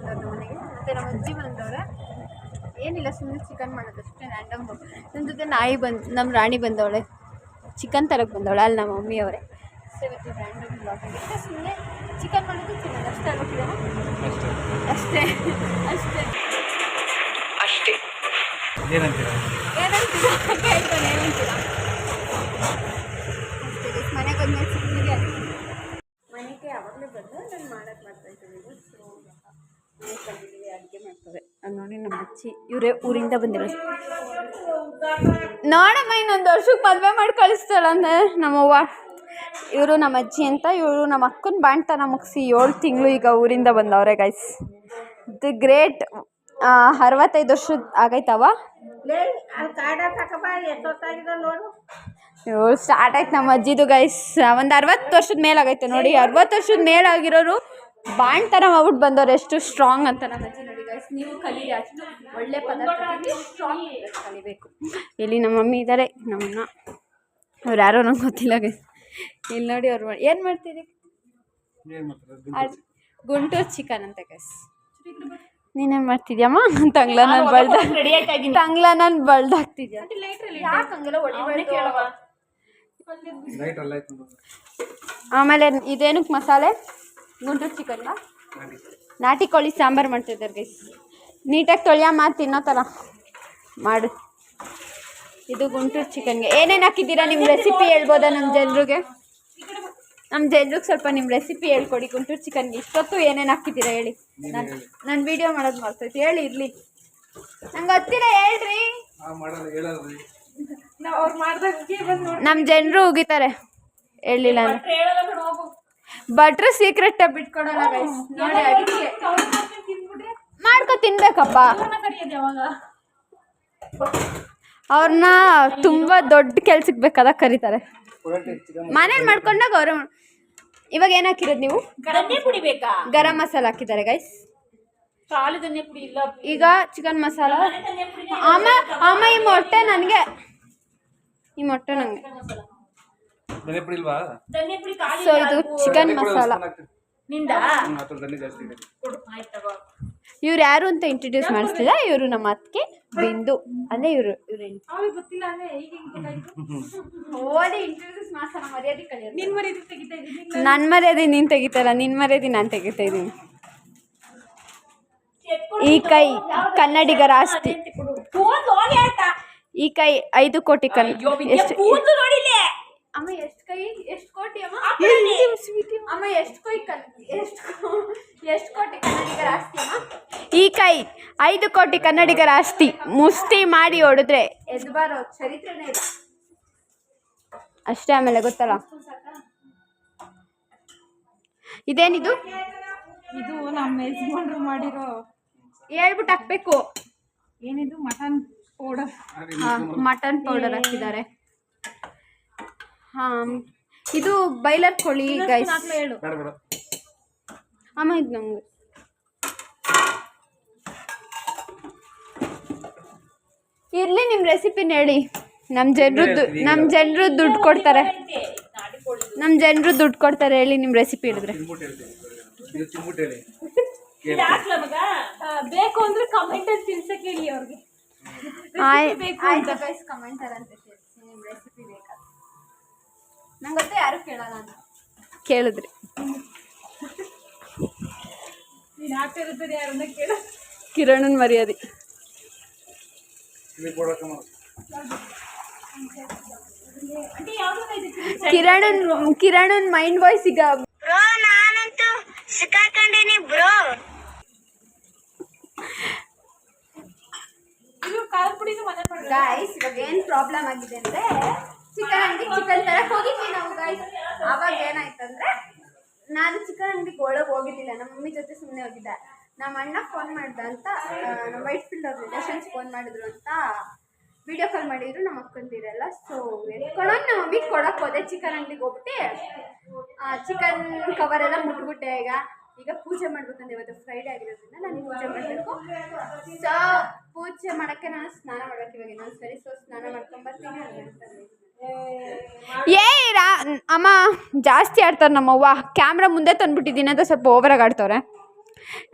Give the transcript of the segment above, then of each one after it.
ಬಂದವ್ರು ನಮ್ಮ ಮನೆಗೆ. ಮತ್ತು ನಮ್ಮ ಅಜ್ಜಿ ಬಂದವ್ರೆ. ಏನಿಲ್ಲ, ಸುಮ್ಮನೆ ಚಿಕನ್ ಮಾಡೋದು ಅಷ್ಟೇ, ರ್ಯಾಂಡಮ್. ನನ್ನ ಜೊತೆ ನಮ್ಮ ರಾಣಿ ಬಂದವಳೆ, ಚಿಕನ್ ತರಕ್ಕೆ ಬಂದವಳೆ, ಅಲ್ಲಿ ನಮ್ಮ ಮಮ್ಮಿಯವರೇ. ಸೊ ಇವತ್ತು ರ್ಯಾಂಡಮ್ ಬ್ಲಾಗ್ ಆಗಿರುತ್ತೆ, ಸುಮ್ಮನೆ ಚಿಕನ್ ಮಾಡೋದು ತಿನ್ನೋದು ಅಷ್ಟೇ ಅಲ್ವಾ? ಅಷ್ಟೇ ಅಷ್ಟೇ ಅಷ್ಟೇ. ಏನಂತೀರಾ ಕೇಳ್ತಾನೆ, ಏನಂತೀರಾ? ಅಷ್ಟೇ. ಮನೆಗೆ ಬಂದ್ಮೇಲೆ ಸಿಕ್ಕಿದೆ, ಮನೆಗೆ ಯಾವಾಗಲೂ ಬಂದು ನಾನು ಮಾಡೋಕ್ಕೆ ಮಾಡ್ತಾಯಿದ್ದೀನಿ. ಸೊ ಮನೆಗೆ ಬಂದಿದ್ದೀವಿ, ಅಡುಗೆ ಮಾಡ್ತವೆ. ಅದು ನೋಡಿ ನಮ್ಮ ಅಜ್ಜಿ, ಇವರೇ ಊರಿಂದ ಬಂದಿರೋದು. ನೋಡಮ್ಮ, ಇನ್ನೊಂದು ವರ್ಷಕ್ಕೆ ಮದುವೆ ಮಾಡಿ ಕಳಿಸ್ತಾಳಂದ್ರೆ ನಮ್ಮವ್ವ. ಇವರು ನಮ್ಮ ಅಜ್ಜಿ ಅಂತ, ಇವರು ನಮ್ಮ ಅಕ್ಕನ ಬಾಣ್ತನ ಮುಗಿಸಿ 7 ತಿಂಗಳು ಈಗ ಊರಿಂದ ಬಂದವ್ರೆ ಗೈಸ್. The great. 65 ವರ್ಷದ ಆಗೈತವ. ಸ್ಟಾರ್ಟ್ ಆಯ್ತು ನಮ್ಮ ಅಜ್ಜಿದು ಗೈಸ್. ಒಂದು 60 ವರ್ಷದ ಮೇಲಾಗೈತೆ ನೋಡಿ. 60 ವರ್ಷದ ಮೇಲಾಗಿರೋರು ಬಾಣ್ತನ ಮಾಡ್ಬಿಟ್ಟು ಬಂದವ್ರು. ಎಷ್ಟು ಸ್ಟ್ರಾಂಗ್ ಅಂತ ನಮ್ಮ ಅಜ್ಜಿ ನೋಡಿ ಗೈಸ್. ನೀವು ಕಲೀರಿ, ಅಷ್ಟು ಒಳ್ಳೆ ಪದಾರ್ಥ ಸ್ಟ್ರಾಂಗ್ ಕಲಿಬೇಕು. ಇಲ್ಲಿ ನಮ್ಮ ಮಮ್ಮಿ ಇದ್ದಾರೆ, ನಮ್ಮನ್ನ. ಅವ್ರು ಯಾರೋ ನಂಗೆ ಗೊತ್ತಿಲ್ಲ ಗೈಸ್. ಇಲ್ಲಿ ನೋಡಿ ಅವ್ರು ಏನು ಮಾಡ್ತೀರಿ? ಗುಂಟೂರು ಚಿಕನ್ ಅಂತ ಗೈಸ್. ನೀನೇನು ಮಾಡ್ತಿದ್ಯಮ್ಮ? ತಂಗ್ಲ ನಾನು ಬಳ್ದಾಗ್ತಿದ್ಯಾ? ಆಮೇಲೆ ಇದೇನಕ್ಕೆ ಮಸಾಲೆ? ಗುಂಟೂರು ಚಿಕನ್ಗ ನಾಟಿ ಕೋಳಿ ಸಾಂಬಾರು ಮಾಡ್ತಿದ್ದಾರೆ ಗೈಸ್. ನೀಟಾಗಿ ತೊಳೆಯಮ್ಮ, ತಿನ್ನೋ ಥರ ಮಾಡು. ಇದು ಗುಂಟೂರು ಚಿಕನ್ಗೆ ಏನೇನು ಹಾಕಿದ್ದೀರಾ? ನಿಮ್ಮ ರೆಸಿಪಿ ಹೇಳ್ಬೋದಾ ನಮ್ಮ ಜನರಿಗೆ? ಸ್ವಲ್ಪ ನಿಮ್ಮ ರೆಸಿಪಿ ಹೇಳ್ಕೊಡಿ. ಗುಂಟೂರು ಚಿಕನ್ಗೆ ಇಷ್ಟೊತ್ತು ಏನೇನು ಹಾಕಿದ್ದೀರಾ ಹೇಳಿ. ನಾನು ವೀಡಿಯೋ ಮಾಡೋದು ಮಾಡ್ತೈತಿ, ಹೇಳಿ. ಇರಲಿ, ನಂಗೆ ಗೊತ್ತಿಲ್ಲ, ಹೇಳ್ರಿ. ನಮ್ಮ ಜನರು ಉಗಿತಾರೆ ಹೇಳಿಲ್ಲ. ಭಟ್ರು ಸೀಕ್ರೆಟ್ ಬಿಟ್ಕೊಡೋಣ ಗೈಸ್. ನೋಡಿ, ಅದಕ್ಕೆ ಮಾಡ್ಕೊ ತಿನ್ಬೇಕಪ್ಪ. ಅವ್ರನ್ನ ತುಂಬ ದೊಡ್ಡ ಕೆಲ್ಸಕ್ಕೆ ಬೇಕಾದಾಗ ಕರೀತಾರೆ. ಮನೇಲಿ ಮಾಡ್ಕೊಂಡಾಗ ಅವರು. ಇವಾಗ ಏನು ಹಾಕಿರೋದು ನೀವು? ಗರಂ ಮಸಾಲ ಹಾಕಿದ್ದಾರೆ ಗೈಸ್. ಈಗ ಚಿಕನ್ ಮಸಾಲ. ಅಮ್ಮ ಈ ಮೊಟ್ಟೆ ನನಗೆ, ಸೊ ಇದು ಚಿಕನ್ ಮಸಾಲ. ಇವ್ರು ಯಾರು ಅಂತ ಇಂಟ್ರೊಡ್ಯೂಸ್ ಮಾಡಿಸ್ತಿಲ್ಲ. ಇವರು ನಮ್ಮ ಅತ್ತಿಗೆ ಬಿಂದು, ಅಂದರೆ ಇವರು ನನ್ನ ಮರ್ಯಾದೆ ನೀನು ತೆಗಿತಾರ, ನಿನ್ನ ಮರ್ಯಾದೆ ನಾನು ತೆಗಿತಾ ಇದ್ದೀನಿ. ಈ ಕೈ ಕನ್ನಡಿಗರ ಆಸ್ತಿ. ಈ ಕೈ 5 ಕೋಟಿ ಅಮ್ಮ ಎಷ್ಟು ಕೈ? ಎಷ್ಟು ಕೋಟಿ ಅಮ್ಮ? ಅಮ್ಮ ಎಷ್ಟು ಕೋಟಿ ಕನ್ನಡಿಗರ ಆಸ್ತಿ ಅಮ್ಮ? ಈ ಕೈ 5 ಕೋಟಿ ಕನ್ನಡಿಗರ ಆಸ್ತಿ. ಮುಷ್ಟಿ ಮಾಡಿ ಹೊಡೆದ್ರೆ ಎದ್ದು ಬಾರೋ ಚರಿತ್ರೆನೇ ಇಲ್ಲ ಅಷ್ಟೇ. ಆಮೇಲೆ ಗೊತ್ತಲ್ಲ, ಇದೇನಿದು? ಇದು ನಮ್ಮ ಯಜಮಾನ್ರು ಮಾಡಿರೋ. ಹೇಳ್ಬಿಟ್ಟು ಹಾಕ್ಬೇಕು. ಏನಿದು? Mutton powder. ಮಟನ್ ಪೌಡರ್ ಹಾಕಿದ್ದಾರೆ. ಹಾಂ, ಇದು ಬೈಲರ್ ಕೋಳಿ ಗೈಸ್. ಅಮ್ಮ ಇದು ನಮ್ಗೆ ಇರಲಿ. ನಿಮ್ಮ ರೆಸಿಪಿನ ಹೇಳಿ. ನಮ್ಮ ಜನರು ದುಡ್ಡು ಕೊಡ್ತಾರೆ. ಹೇಳಿ ನಿಮ್ಮ ರೆಸಿಪಿ ಹೇಳಿದ್ರೆ. ಬೇಕು ಅಂದ್ರೆ ಕಮೆಂಟ್ ಅಲ್ಲಿ ತಿಳ್ಸಕ್ಕೆ ಹೇಳಿ ಅವ್ರಿಗೆ. ಆಯ್ತು ಗೈಸ್, ಕಮೆಂಟರ್ ಅಂತ ತಿಳಿಸಿ ನಿಮ್ಮ ರೆಸಿಪಿ ಬೇಕಾದ್ರೆ. ನಂಗೆ ಗೊತ್ತೇ, ಯಾರು ಕೇಳಲ್ಲ ಅಂತ ಕೇಳಿದ್ರಿ. ಕಿರಣನ್ ಮರ್ಯಾದೆ. ಕಿರಣನ್ ಮೈಂಡ್ ವಾಯ್ಸ್ ಈಗ ನಾನಂತೂ ಸಿಕ್ಕಾಕೊಂಡಿನಿ ಬ್ರೋ. ಗೈಸ್, ಇವಾಗ ಏನು ಪ್ರಾಬ್ಲಮ್ ಆಗಿದೆ ಅಂದರೆ, ಚಿಕನ್ ತರಕ್ಕೆ ಹೋಗಿದ್ವಿ ನಾವು ಗೈಸ್. ಆವಾಗ ಏನಾಯ್ತಂದ್ರೆ, ನಾನು ಚಿಕನ್ ಅಂಗಡಿಗೆ ಒಳಗೆ ಹೋಗಿದ್ದಿಲ್ಲ, ನಮ್ಮ ಮಮ್ಮಿ ಜೊತೆ ಸುಮ್ಮನೆ ಹೋಗಿದ್ದೆ. ನಮ್ಮ ಅಣ್ಣ ಫೋನ್ ಮಾಡ್ದ ಅಂತ, ನಮ್ಮ ವೈಟ್ ಫೀಲ್ಡ್ ಅವ್ರ ರಿಲೇಷನ್ಸ್ ಫೋನ್ ಮಾಡಿದ್ರು ಅಂತ ವಿಡಿಯೋ ಕಾಲ್ ಮಾಡಿದ್ರು ನಮ್ಮ ಅಕ್ಕಂದಿರಲ್ಲ. ಸೊ ಎತ್ಕೊಂಡು ನಮ್ಮ ಮಮ್ಮಿಗೆ ಕೊಡೋಕೆ ಹೋದೆ. ಚಿಕನ್ ಅಂಗಡಿಗೆ ಹೋಗ್ಬಿಟ್ಟು ಚಿಕನ್ ಕವರೆಲ್ಲ ಮುಟ್ಬಿಟ್ಟೆ. ಈಗ ಪೂಜೆ ಮಾಡ್ಬೇಕಂದ್ರೆ ಇವತ್ತು ಫ್ರೈಡೇ ಆಗಿರೋದ್ರಿಂದ ನಾನು ಪೂಜೆ ಮಾಡಬೇಕು. ಸೊ ಪೂಜೆ ಮಾಡೋಕ್ಕೆ ನಾನು ಸ್ನಾನ ಮಾಡ್ಬೇಕು ಇವಾಗ ಇನ್ನೊಂದು ಸರಿ. ಸೊ ಸ್ನಾನ ಮಾಡ್ಕೊಂಬರ್ತೀನಿ. ಅಮ್ಮ ಜಾಸ್ತಿ ಆಡ್ತಾರೆ ನಮ್ಮವ್ವ. ಕ್ಯಾಮ್ರಾ ಮುಂದೆ ತಂದ್ಬಿಟ್ಟಿದ್ದೀನಿ ಅಂತ ಸ್ವಲ್ಪ ಓವರಾಗಿ ಆಡ್ತವ್ರೆ.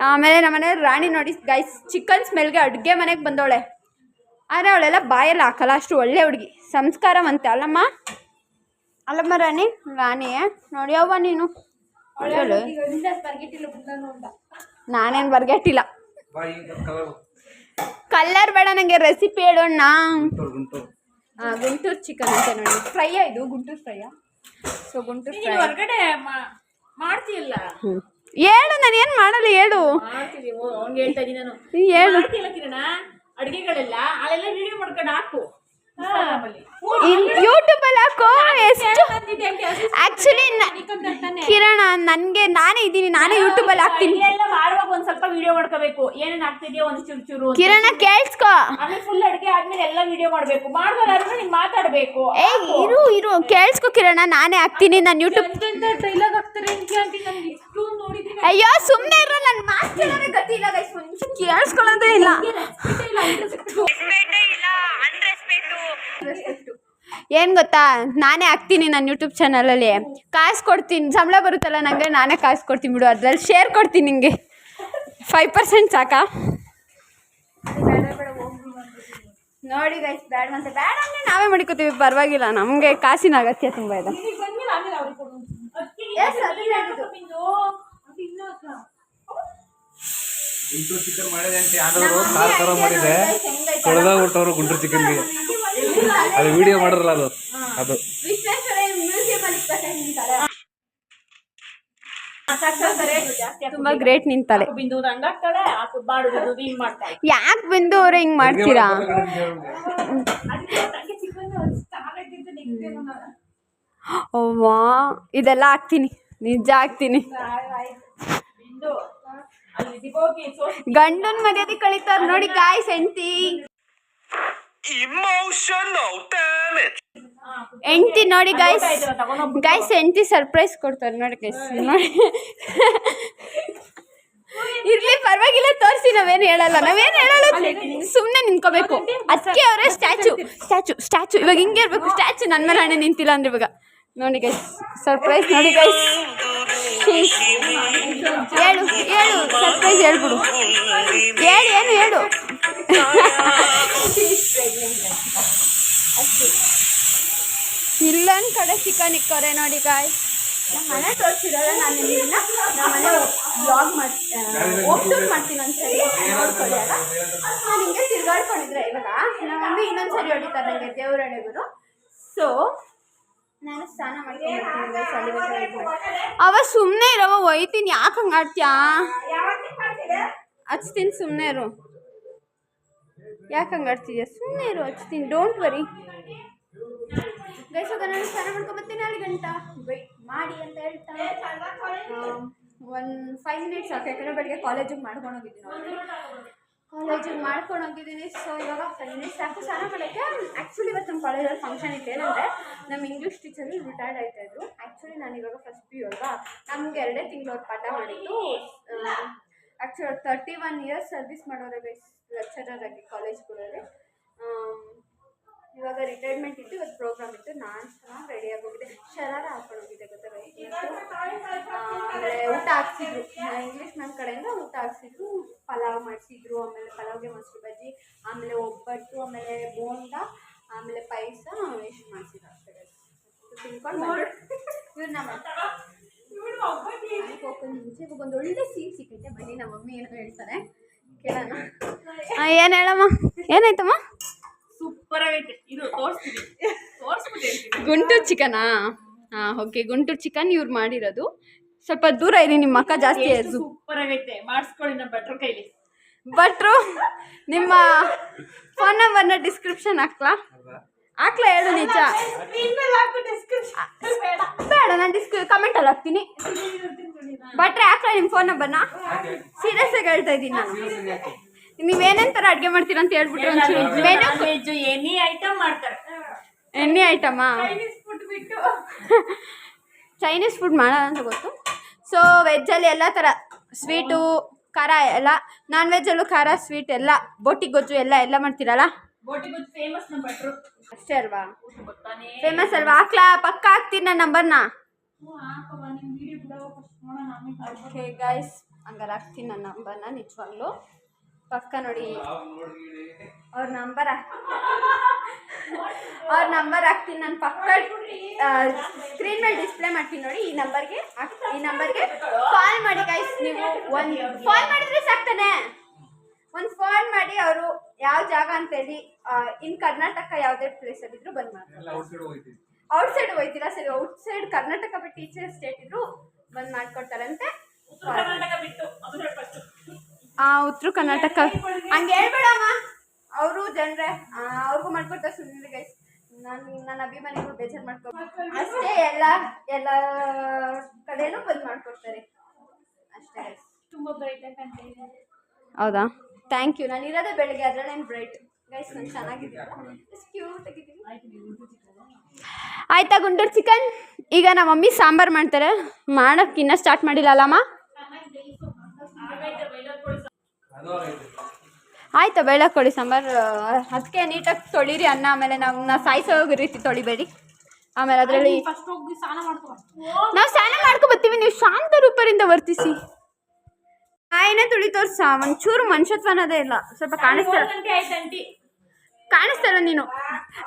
ಆಮೇಲೆ ನಮ್ಮನೆ ರಾಣಿ ನೋಡಿ ಗೈಸ್ ಚಿಕನ್ ಸ್ಮೆಲ್ಗೆ ಅಡುಗೆ ಮನೆಗೆ ಬಂದವಳೆ. ಆದರೆ ಅವಳೆಲ್ಲ ಬಾಯಲ್ಲಿ ಹಾಕಲ್ಲ, ಅಷ್ಟು ಒಳ್ಳೆ ಹುಡುಗಿ, ಸಂಸ್ಕಾರವಂತೆ ಅಲ್ಲಮ್ಮ. ಅಲ್ಲಮ್ಮ ರಾಣಿ ನೋಡಿ ಅವ್ವ ನೀನು. ನಾನೇನು ಬರ್ಗೆಟ್ಟಿಲ್ಲ. ಕಲ್ಲರ್ ಬೇಡ, ನನಗೆ ರೆಸಿಪಿ ಹೇಳೋಣ. ಗುಂಟೂರು ಚಿಕನ್ ಅಂತ ನೋಡಿ. ಫ್ರೈಯಾ ಇದು? ಗುಂಟೂರು ಫ್ರೈಯಾ? ಸೊ ಗುಂಟೂರು ಫ್ರೈ ಹೊರಗಡೆ ಮಾಡ್ತೀಯಲ್ಲ. ಹೇಳು, ನಾನು ಏನು ಮಾಡಲ್ಲ, ಹೇಳು. ಅವ್ನಿಗೆ ಹೇಳ್ತಾ ಇದ್ದೀನಿ ನಾನು. ಹೇಳು. ಮಾಡ್ತಿಲ್ಲ ಕಿರಣ, ಅಡುಗೆಗಳೆಲ್ಲ ಅಲ್ಲೆಲ್ಲ ವಿಡಿಯೋ ಮಾಡ್ಕೊಂಡು ಹಾಕು ಯೂಟ್ಯೂಬಲ್ಲಿ ಹಾಕೋ. ಎಷ್ಟು ಆಕ್ಚುಲಿ ಕಿರಣ, ನನಗೆ ನಾನೇ ಇದ್ದೀನಿ, ನಾನೇ ಯೂಟ್ಯೂಬಲ್ಲಿ ಹಾಕ್ತೀನಿ. ಎಲ್ಲ ಮಾಡುವಾಗ ಒಂದ್ ಸ್ವಲ್ಪ ವಿಡಿಯೋ ಮಾಡ್ಕೋಬೇಕು, ಏನೇನ್ ಆಗ್ತಿದ್ಯೋ ಒಂದ್ ಚೂರು ಚೂರು. ಕಿರಣ ಕೇಳಿಸ್ಕೊ. ಆಮೇಲೆ ಫುಲ್ ಅಡುಗೆ ಆದ್ಮೇಲೆ ಎಲ್ಲ ವಿಡಿಯೋ ಮಾಡ್ಬೇಕು. ಮಾಡುವಾಗಾದ್ರೂ ನೀನ್ ಮಾತಾಡ್ಬೇಕು. ಇರು ಕೇಳಿಸ್ಕೊ ಕಿರಣ, ನಾನೇ ಹಾಕ್ತೀನಿ. ನಾನು ಯೂಟ್ಯೂಬ್ ಡೈಲಾಗ್ ಹಾಕ್ತಾರೆ ಎಷ್ಟು ನೋಡಿದ್ರಿ. ಅಯ್ಯೋ ಸುಮ್ಮನೆ ಇರೋ, ನನ್ನ ಮಾತು ಕೇಳೋರೆ ಗತಿ ಇಲ್ಲ ಗೈಸ್. ಮುಂಚೆ ಕೇಳಿಸ್ಕೊಳ್ಳೋದೇ ಇಲ್ಲ. ಏನು ಗೊತ್ತಾ, ನಾನೇ ಹಾಕ್ತೀನಿ ನನ್ನ ಯೂಟ್ಯೂಬ್ ಚಾನಲಲ್ಲಿ. ಕಾಸು ಕೊಡ್ತೀನಿ, ಸಂಬಳ ಬರುತ್ತಲ್ಲ ನನಗೆ, ನಾನೇ ಕಾಸು ಕೊಡ್ತೀನಿ ಬಿಡು. ಅದ್ರಲ್ಲಿ ಶೇರ್ ಕೊಡ್ತೀನಿ ನಿಮಗೆ. 5% ಸಾಕಾ? ನೋಡಿ ಗೈಸ್, ಬೇಡ ಅಂದರೆ ನಾವೇ ಮಾಡ್ಕೋತೀವಿ, ಪರವಾಗಿಲ್ಲ. ನಮಗೆ ಕಾಸಿನ ಅಗತ್ಯ ತುಂಬ ಇದೆ. ಗುಂಟೂರು ಚಿಕನ್ ಮಾಡಿದೆ ಅಂತ ಯಾವ್ದಾದ್ರು ಖಾರ ಮಾಡಿದೆ, ತೊಳೆದಾಗ್ಬಿಟ್ಟವ್ರು ಗುಂಟೂರು ಚಿಕನ್ಗೆ. ಅದು ವಿಡಿಯೋ ಮಾಡಿರಲ್ಲ, ಅದು ತುಂಬಾ ಗ್ರೇಟ್ ನಿಂತಾಳೆ. ಬಿಂದು ಹಂಗಾಗ್ತಾಳೆ, ಬಾಡುದು ಹಿಂಗ್ ಮಾಡ್ತಾಳೆ. ಯಾಕೆ ಬಿಂದು ಅವ್ರೆ ಹಿಂಗ್ ಮಾಡ್ತೀರಾ? ಅವ್ವಾ, ಇದೆಲ್ಲ ಹಾಕ್ತೀನಿ, ನಿಜ ಹಾಕ್ತೀನಿ. ಗಂಡನ್ ಮರ್ಯಾದೆ ಕಳೀತಾರ ನೋಡಿ ಗಾಯ್ಸ್. ಹೆಂಡ್ತಿ ನೋಡಿ ಗಾಯ್ಸ್, ಹೆಂಡ್ತಿ ಸರ್ಪ್ರೈಸ್ ಕೊಡ್ತಾರೆ ನೋಡಿ ಗೈಸ್. ನೋಡಿ ಇರ್ಲಿ, ಪರವಾಗಿಲ್ಲ, ತೋರಿಸಿ. ನಾವೇನು ಹೇಳಲ್ಲ, ಸುಮ್ಮನೆ ನಿಂತ್ಕೋಬೇಕು. ಅದಕ್ಕೆ ಅವರೇ ಸ್ಟ್ಯಾಚು ಇವಾಗ ಹಿಂಗೆ ಇರ್ಬೇಕು. ಸ್ಟ್ಯಾಚು ನನ್ನ ಮೇಲೆ ಹಣ್ಣೆ ನಿಂತಿಲ್ಲ ಅಂದ್ರೆ ಇವಾಗ ನೋಡಿ ಗೈಸ್, ಸರ್ಪ್ರೈಸ್ ನೋಡಿ ಗೈಸ್. ಹೇಳು ಸರ್ಪ್ರೈಸ್ ಹೇಳ್ಬಿಡು. ಹೇಳು ಇಲ್ಲೊಂದು ಕಡೆ ಚಿಕನ್ ಇಕ್ಕವ್ರೆ ನೋಡಿ ಗಾಯ್ಸ್. ನಮ್ಮ ಮನೆ ತೋರಿಸಿರಲ್ಲ, ನಾನು ನಿಮ್ಮನ್ನ ನಮ್ಮ ಮನೆ ಬ್ಲಾಗ್ ಮಾಡ್ತೀನಿ ಒಂದ್ಸರಿ ನೋಡ್ಕೊಳ್ಳಿ. ಅಲ್ಲ ನಾನು ಹಿಂಗೆ ತಿರ್ಗಾಡ್ಕೊಂಡಿದ್ರೆ ಇವಾಗ ನಮ್ಮ ಮಮ್ಮಿ ಇನ್ನೊಂದ್ಸರಿ ಹೊಡಿತಾರೆ ನನಗೆ ದೇವರಳೆಗರು. ಸೊ ನಾನು ಸ್ನಾನ ಮಾಡ್ತೀನಿ. ಅವ ಸುಮ್ಮನೆ ಇರವ, ಒಯ್ತೀನಿ. ಯಾಕೆ ಹಂಗೆ ಆಡ್ತೀಯಾ? ಹಚ್ತೀನಿ, ಸುಮ್ಮನೆ ಇರು. ಯಾಕೆ ಹಂಗೆ ಆಡ್ತಿದ್ಯಾ? ಸುಮ್ಮನೆ ಇರು, ಹಚ್ತೀನಿ, ಡೋಂಟ್ ವರಿ ಗೈಸ್. ನಾನು ಸ್ನಾನ ಮಾಡ್ಕೊಬರ್ತೀನಿ. 4 ಗಂಟೆ ವೆಯ್ಟ್ ಮಾಡಿ ಅಂತ ಹೇಳ್ತಾ ಒಂದು 5 ಮಿನಿಟ್ಸ್ ಸಾಕು. ಯಾಕಂದರೆ ಬೆಳಗ್ಗೆ ಕಾಲೇಜಿಗೆ ಮಾಡ್ಕೊಂಡು ಹೋಗಿದ್ದೀನಿ. ಸೊ ಇವಾಗ 5 ಮಿನಿಟ್ಸ್ ಸಾಕು ಸ್ನಾನ ಮಾಡೋಕ್ಕೆ. ಆ್ಯಕ್ಚುಲಿ ಇವತ್ತು ನಮ್ಮ ಕಾಲೇಜಲ್ಲಿ ಫಂಕ್ಷನ್ ಇತ್ತು. ಏನಂದರೆ ನಮ್ಮ ಇಂಗ್ಲೀಷ್ ಟೀಚರು ರಿಟೈರ್ಡ್ ಆಯ್ತಾಯಿದ್ರು. ಆ್ಯಕ್ಚುಲಿ ನಾನು ಇವಾಗ ಫಸ್ಟ್ ಪಿ ಯು ಅಲ್ವಾ, ನಮಗೆ 2 ತಿಂಗಳು ಅವ್ರು ಪಾಠ ಮಾಡಿದ್ದು. ಆ್ಯಕ್ಚುಲಿ 31 ಇಯರ್ಸ್ ಸರ್ವಿಸ್ ಮಾಡೋರೆ ಗೈಸ್, ಲೆಕ್ಚರರ್ ಆಗಿ ಕಾಲೇಜ್ಗಳಲ್ಲಿ. ಇವಾಗ ರಿಟೈರ್ಮೆಂಟ್ ಇತ್ತು. ಇವತ್ತು ಪ್ರೋಗ್ರಾಮ್ ಇತ್ತು. ನಾನು ಚೆನ್ನಾಗಿ ರೆಡಿಯಾಗಿ ಹೋಗಿದ್ದೆ, ಶರಾರ ಹಾಕೊಂಡು ಹೋಗಿದ್ದೆ ಗೊತ್ತಾ. ಆಮೇಲೆ ಊಟ ಹಾಕ್ಸಿದ್ರು, ಇಂಗ್ಲೀಷ್ ಮ್ಯಾಮ್ ಕಡೆಯಿಂದ ಊಟ ಹಾಕ್ಸಿದ್ರು. ಪಲಾವ್ ಮಾಡಿಸಿದ್ರು, ಆಮೇಲೆ ಪಲಾವ್ಗೆ ಮೊಸರು ಬಜ್ಜಿ, ಆಮೇಲೆ ಒಬ್ಬಟ್ಟು, ಆಮೇಲೆ ಬೋಂಡ, ಆಮೇಲೆ ಪಾಯಸ ಎಷ್ಟು ಮಾಡಿಸಿದ್ರು ಅಷ್ಟೇ. ತಿನ್ಕೊಂಡು ಇವ್ರನ್ನ ಮುಂಚೆ ಒಂದು ಒಳ್ಳೆ ಸೀನ್ ಸಿಕ್ಕೈತೆ. ಬನ್ನಿ, ನಮ್ಮ ಮಮ್ಮಿ ಏನೋ ಹೇಳ್ತಾರೆ ಕೇಳೋಣ. ಏನು ಹೇಳಮ್ಮ, ಏನಾಯ್ತಮ್ಮ? ಸೂಪರ್ ಆಗೈತೆ ಇದು, ತೋರಿಸ್ಬಿಟ್ಟು. ಗುಂಟೂರು ಚಿಕನಾ? ಹಾಂ, ಓಕೆ. ಗುಂಟೂರು ಚಿಕನ್ ಇವ್ರು ಮಾಡಿರೋದು. ಸ್ವಲ್ಪ ದೂರ ಇರಿ, ನಿಮ್ಮ ಅಕ್ಕ ಜಾಸ್ತಿ ಆಯ್ತು. ಸೂಪರ್ ಆಗೈತೆ, ಮಾಡಿಸ್ಕೊಳ್ಳಿ ನಮ್ಮ ಭಟ್ರ ಕೈಲಿ. ಭಟ್ರು ನಿಮ್ಮ ಫೋನ್ ನಂಬರ್ನ ಡಿಸ್ಕ್ರಿಪ್ಷನ್ ಹಾಕ್ಲಾ ಹೇಳು. ನಿಜ ಬೇಡ, ನಾನು ಕಮೆಂಟಲ್ಲಿ ಹಾಕ್ತೀನಿ. ಭಟ್ರೆ ಹಾಕ್ಲಾ ನಿಮ್ಮ ಫೋನ್ ನಂಬರ್ನ? ಸೀರಿಯಸ್ ಆಗಿ ಹೇಳ್ತಾ ಇದ್ದೀನಿ ನಾನು. ನೀವೇನೇನು ಅಡುಗೆ ಮಾಡ್ತೀರಾ ಅಂತ ಹೇಳ್ಬಿಟ್ರೆ ವೆಜ್ ಎನಿ ಐಟಮ್ ಮಾಡ್ತಾರೆ. ಎಣ್ಣೆ ಐಟಮಾ? ಚೈನೀಸ್ ಫುಡ್ ಮಾಡೋಣ ಅಂತ ಗೊತ್ತು. ಸೊ ವೆಜ್ಜಲ್ಲಿ ಎಲ್ಲ ಥರ ಸ್ವೀಟು, ಖಾರ ಎಲ್ಲ. ನಾನ್ ವೆಜ್ಜಲ್ಲೂ ಖಾರ, ಸ್ವೀಟ್ ಎಲ್ಲ, ಬೋಟಿ ಗೊಜ್ಜು ಎಲ್ಲ ಮಾಡ್ತೀರಲ್ಲ. ಬೋಟಿ ಗೊಜ್ಜು ಫೇಮಸ್ ನಮ್ಮ ಭಟ್ರು ಅಷ್ಟೇ ಅಲ್ವಾ? ಫೇಮಸ್ ಅಲ್ವಾ? ಹಾಕ್ಲಾ? ಪಕ್ಕ ಹಾಕ್ತೀನಿ ನನ್ನ ನಂಬರ್ನ. ಓಕೆ ಗೈಸ್, ಹಂಗಾರೆ ಹಾಕ್ತೀನಿ ನನ್ನ ನಂಬರ್ನ ನಿಜವಾಗ್ಲೂ ಪಕ್ಕ ನೋಡಿ ಅವ್ರ ನಂಬರ್ ಹಾಕ್ತೀನಿ ನಾನು ಪಕ್ಕ ಸ್ಕ್ರೀನ್ ಮೇಲೆ ಡಿಸ್ಪ್ಲೇ ಮಾಡ್ತೀನಿ ನೋಡಿ. ಈ ನಂಬರ್ಗೆ ಕಾಲ್ ಮಾಡಿ ಗೈಸ್. ನೀವು ಒಂದು ಕಾಲ್ ಮಾಡಿದ್ರೆ ಸಾಕ್ತಾನೆ. ಒಂದು ಫೋನ್ ಮಾಡಿ ಅವರು ಯಾವ ಜಾಗ ಅಂತೇಳಿ ಇನ್ ಕರ್ನಾಟಕ ಯಾವುದೇ ಪ್ಲೇಸಲ್ಲಿ ಇದ್ರು ಬಂದ್ ಮಾಡ್ತಾರೆ. ಔಟ್ಸೈಡ್ ಹೋಯ್ತೀರಾ ಸರಿ, ಔಟ್ಸೈಡ್ ಕರ್ನಾಟಕ ಬಿಟ್ಟು ಈಚೆ ಸ್ಟೇಟ್ ಇದ್ರು ಬಂದ್ ಮಾಡ್ಕೊಡ್ತಾರಂತೆ. ಉತ್ತರ ಕರ್ನಾಟಕ ಹಂಗೆ ಹೇಳ್ಬೇಡಮ್ಮ, ಅವರು ಜನರೇ ಅವ್ರಿಗೂ ಮಾಡ್ಕೊಡ್ತಾರೆ. ಸುಮ್ಮನೆ ಗೈಸ್, ನನ್ನ ಅಭಿಮಾನಿಗಳು ಬೇಜಾರು ಮಾಡ್ಕೊ ಅಷ್ಟೇ. ಎಲ್ಲ ಕಡೆನೂ ಬಂದ್ ಮಾಡ್ಕೊಡ್ತಾರೆ ಅಷ್ಟೇ ಗೈಸ್. ತುಂಬಾ ಬ್ರೈಟ್. ಹೌದಾ, ಥ್ಯಾಂಕ್ ಯು. ನಾನು ಇರೋದೇ ಬೆಳಗ್ಗೆ, ಅದ್ರಲ್ಲೇನು ಬ್ರೈಟ್ ಗೈಸ್. ನಾನು ಚೆನ್ನಾಗಿದ್ದೀನಿ, ಕ್ಯೂಟ್ ಆಗಿದ್ದೀನಿ. ಆಯ್ತಾ ಗುಂಟೂರು ಚಿಕನ್? ಈಗ ನಮ್ಮ ಮಮ್ಮಿ ಸಾಂಬಾರು ಮಾಡ್ತಾರೆ. ಮಾಡೋಕ್ಕೆ ಇನ್ನೂ ಸ್ಟಾರ್ಟ್ ಮಾಡಿಲ್ಲ ಅಲ್ಲಮ್ಮ? ಆಯ್ತಾ ಬೇಳೆಕೊಡಿ ಸಾಂಬಾರು. ಅದಕ್ಕೆ ನೀಟಾಗಿ ತೊಳಿರಿ ಅನ್ನ. ಆಮೇಲೆ ನಾವು ಸಾಯಿಸೋ ರೀತಿ ತೊಳಿಬೇಡಿ. ಆಮೇಲೆ ಅದರಲ್ಲಿ ನಾವು ಸ್ನಾನ ಮಾಡ್ಕೊ ಬರ್ತೀವಿ, ನೀವು ಶಾಂತ ರೂಪರಿಂದ ವರ್ತಿಸಿ. ಆಯ್ನೇ ತುಳಿ ತೋರ್ಸ, ಒಂಚೂರು ಮನುಷ್ಯತ್ವ ಅನ್ನೋದೇ ಇಲ್ಲ. ಸ್ವಲ್ಪ ಕಾಣಿಸ್ತಾರ ನೀನು.